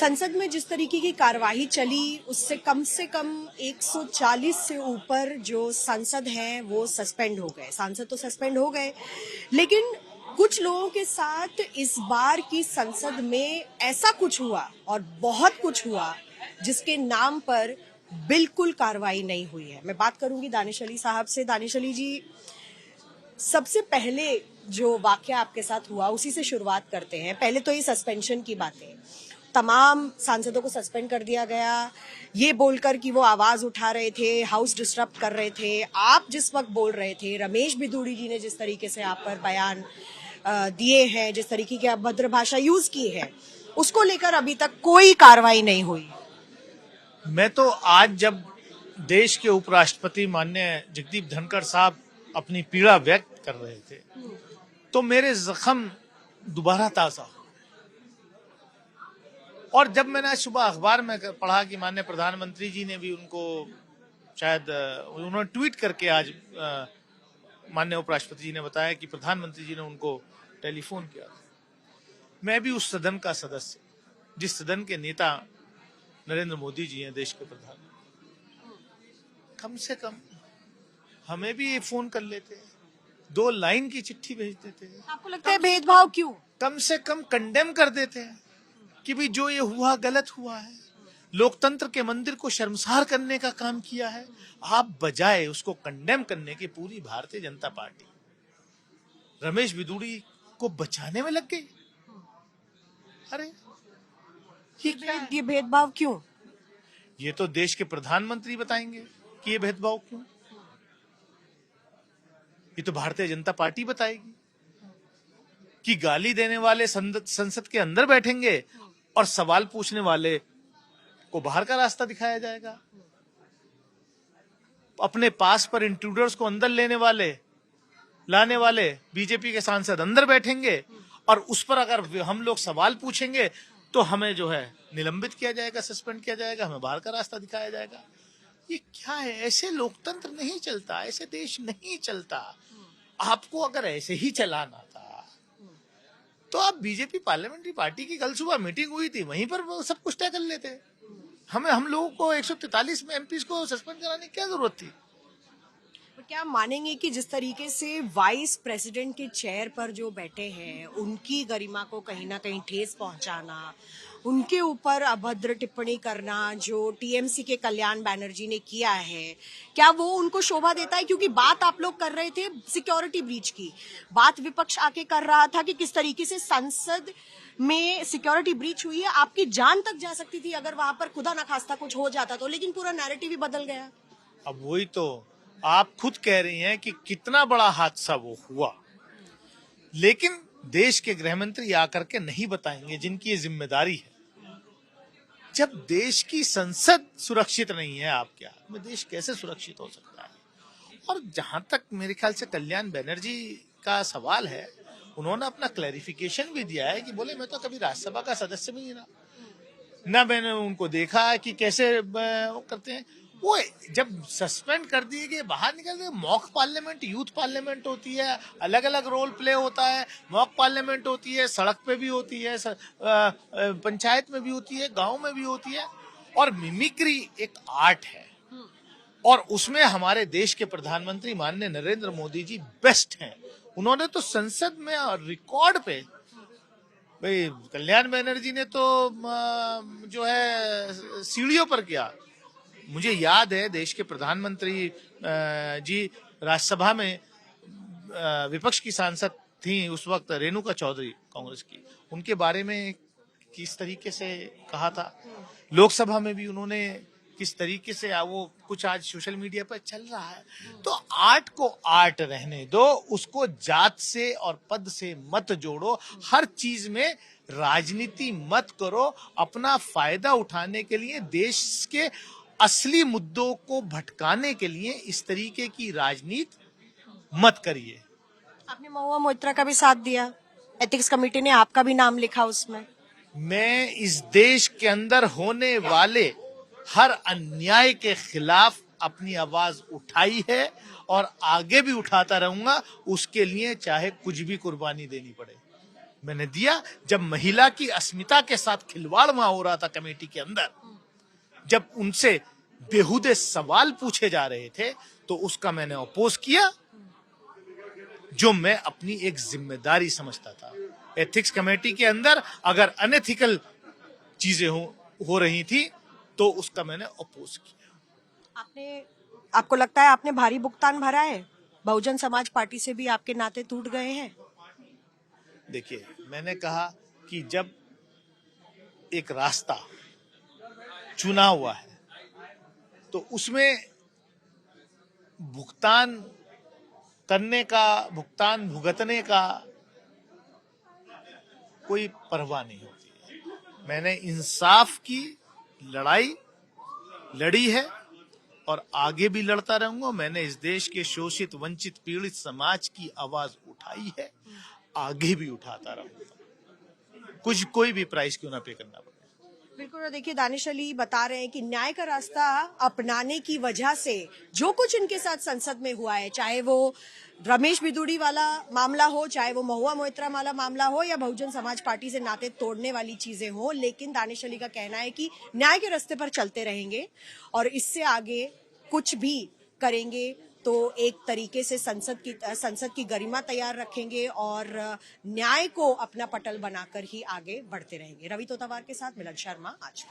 संसद में जिस तरीके की कार्यवाही चली उससे कम 140 से ऊपर जो सांसद हैं वो सस्पेंड हो गए। सांसद तो सस्पेंड हो गए, लेकिन कुछ लोगों के साथ इस बार की संसद में ऐसा कुछ हुआ और बहुत कुछ हुआ जिसके नाम पर बिल्कुल कार्रवाई नहीं हुई है। मैं बात करूंगी दानिश अली साहब से। दानिश अली जी, सबसे पहले जो वाकया आपके साथ हुआ उसी से शुरुआत करते हैं। पहले तो ये सस्पेंशन की बातें, तमाम सांसदों को सस्पेंड कर दिया गया ये बोलकर कि वो आवाज उठा रहे थे, हाउस डिस्टर्ब कर रहे थे। आप जिस वक्त बोल रहे थे, रमेश बिधूड़ी जी ने जिस तरीके से आप पर बयान दिए हैं, जिस तरीके की अभद्र भाषा यूज की है, उसको लेकर अभी तक कोई कार्रवाई नहीं हुई। मैं तो आज जब देश के उपराष्ट्रपति माननीय जगदीप धनखड़ साहब अपनी पीड़ा व्यक्त कर रहे थे तो मेरे जख्म दोबारा ताजा। और जब मैंने आज सुबह अखबार में पढ़ा कि माननीय प्रधानमंत्री जी ने भी उनको शायद उन्होंने ट्वीट करके आज माननीय उपराष्ट्रपति जी ने बताया कि प्रधानमंत्री जी ने उनको टेलीफोन किया था। मैं भी उस सदन का सदस्य, जिस सदन के नेता नरेंद्र मोदी जी हैं, देश के प्रधानमंत्री, कम से कम हमें भी ये फोन कर लेते, 2 लाइन की चिट्ठी भेज देते। आपको लगता है भेदभाव क्यों? कम से कम कंडेम कर देते हैं कि भी जो ये हुआ गलत हुआ है, लोकतंत्र के मंदिर को शर्मसार करने का काम किया है। आप बजाय उसको कंडेम करने की पूरी भारतीय जनता पार्टी रमेश बिधूड़ी को बचाने में लग गई। अरे ये भेदभाव क्यों? ये तो देश के प्रधानमंत्री बताएंगे कि ये भेदभाव क्यों। ये तो भारतीय जनता पार्टी बताएगी कि गाली देने वाले संसद के अंदर बैठेंगे और सवाल पूछने वाले को बाहर का रास्ता दिखाया जाएगा। अपने पास पर इंट्रूडर्स को अंदर लाने वाले बीजेपी के सांसद अंदर बैठेंगे और उस पर अगर हम लोग सवाल पूछेंगे तो हमें जो है निलंबित किया जाएगा, सस्पेंड किया जाएगा, हमें बाहर का रास्ता दिखाया जाएगा। ये क्या है? ऐसे लोकतंत्र नहीं चलता, ऐसे देश नहीं चलता। आपको अगर ऐसे ही चलाना था तो आप बीजेपी पार्लियामेंट्री पार्टी की कल सुबह मीटिंग हुई थी, वहीं पर वो सब कुछ तय कर लेते। हम लोगों को 143 में एमपीज को सस्पेंड कराने की क्या जरूरत थी? क्या आप मानेंगे कि जिस तरीके से वाइस प्रेसिडेंट के चेयर पर जो बैठे हैं उनकी गरिमा को कहीं ना कहीं ठेस पहुंचाना, उनके ऊपर अभद्र टिप्पणी करना जो टीएमसी के कल्याण बैनर्जी ने किया है, क्या वो उनको शोभा देता है? क्योंकि बात आप लोग कर रहे थे सिक्योरिटी ब्रीच की, बात विपक्ष आके कर रहा था कि किस तरीके से संसद में सिक्योरिटी ब्रीच हुई है, आपकी जान तक जा सकती थी अगर वहां पर खुदा न खास्ता कुछ हो जाता तो, लेकिन पूरा नैरेटिव ही बदल गया। अब वही तो आप खुद कह रही हैं कि कितना बड़ा हादसा वो हुआ, लेकिन देश के गृह मंत्री आकर के नहीं बताएंगे जिनकी ये जिम्मेदारी है। जब देश की संसद सुरक्षित नहीं है आपके हाथ में, देश कैसे सुरक्षित हो सकता है? और जहां तक मेरे ख्याल से कल्याण बैनर्जी का सवाल है, उन्होंने अपना क्लैरिफिकेशन भी दिया है कि बोले मैं तो कभी राज्यसभा का सदस्य भी नहीं रहा, ना मैंने उनको देखा है कि कैसे करते हैं। वो जब सस्पेंड कर दिए गए, बाहर निकल गए, मॉक पार्लियामेंट, यूथ पार्लियामेंट होती है, अलग अलग रोल प्ले होता है। मॉक पार्लियामेंट होती है, सड़क पे भी होती है, पंचायत में भी होती है, गांव में भी होती है। और मिमिक्री एक आर्ट है और उसमें हमारे देश के प्रधानमंत्री माननीय नरेंद्र मोदी जी बेस्ट हैं। उन्होंने तो संसद में रिकॉर्ड पे, भाई कल्याण बैनर्जी ने तो जो है सीढ़ियों पर किया। मुझे याद है देश के प्रधानमंत्री जी राज्यसभा में विपक्ष की सांसद थी उस वक्त, रेणुका चौधरी कांग्रेस की, उनके बारे में किस तरीके से कहा था। लोकसभा में भी उन्होंने किस तरीके से, वो कुछ आज सोशल मीडिया पर चल रहा है। तो आर्ट को आर्ट रहने दो, उसको जात से और पद से मत जोड़ो, हर चीज में राजनीति मत करो। अपना फायदा उठाने के लिए, देश के असली मुद्दों को भटकाने के लिए इस तरीके की राजनीति मत करिए। आपने महुआ मोइत्रा का भी साथ दिया, एथिक्स कमेटी ने आपका भी नाम लिखा उसमें। मैं इस देश के अंदर होने वाले हर अन्याय के खिलाफ अपनी आवाज उठाई है और आगे भी उठाता रहूंगा, उसके लिए चाहे कुछ भी कुर्बानी देनी पड़े। मैंने दिया जब महिला की अस्मिता के साथ खिलवाड़ वहां हो रहा था कमेटी के अंदर, जब उनसे बेहुदे सवाल पूछे जा रहे थे, तो उसका मैंने अपोज किया, जो मैं अपनी एक जिम्मेदारी समझता था। एथिक्स कमेटी के अंदर अगर अनएथिकल चीजें हो रही थी तो उसका मैंने अपोज किया। आपको लगता है आपने भारी भुगतान भरा है? बहुजन समाज पार्टी से भी आपके नाते टूट गए हैं? देखिए, मैंने कहा कि जब एक रास्ता चुना हुआ है तो उसमें भुगतान भुगतने का कोई परवाह नहीं होती है। मैंने इंसाफ की लड़ाई लड़ी है और आगे भी लड़ता रहूंगा। मैंने इस देश के शोषित, वंचित, पीड़ित समाज की आवाज उठाई है, आगे भी उठाता रहूंगा, कोई भी प्राइस क्यों ना पे करना पड़े। बिल्कुल। देखिए, दानिश अली बता रहे हैं कि न्याय का रास्ता अपनाने की वजह से जो कुछ इनके साथ संसद में हुआ है, चाहे वो रमेश बिदुड़ी वाला मामला हो, चाहे वो महुआ मोइत्रा वाला मामला हो, या बहुजन समाज पार्टी से नाते तोड़ने वाली चीजें हो, लेकिन दानिश अली का कहना है कि न्याय के रास्ते पर चलते रहेंगे और इससे आगे कुछ भी करेंगे तो एक तरीके से संसद की गरिमा तैयार रखेंगे और न्याय को अपना पटल बनाकर ही आगे बढ़ते रहेंगे। रवि तोतावार के साथ मिलन शर्मा, आज।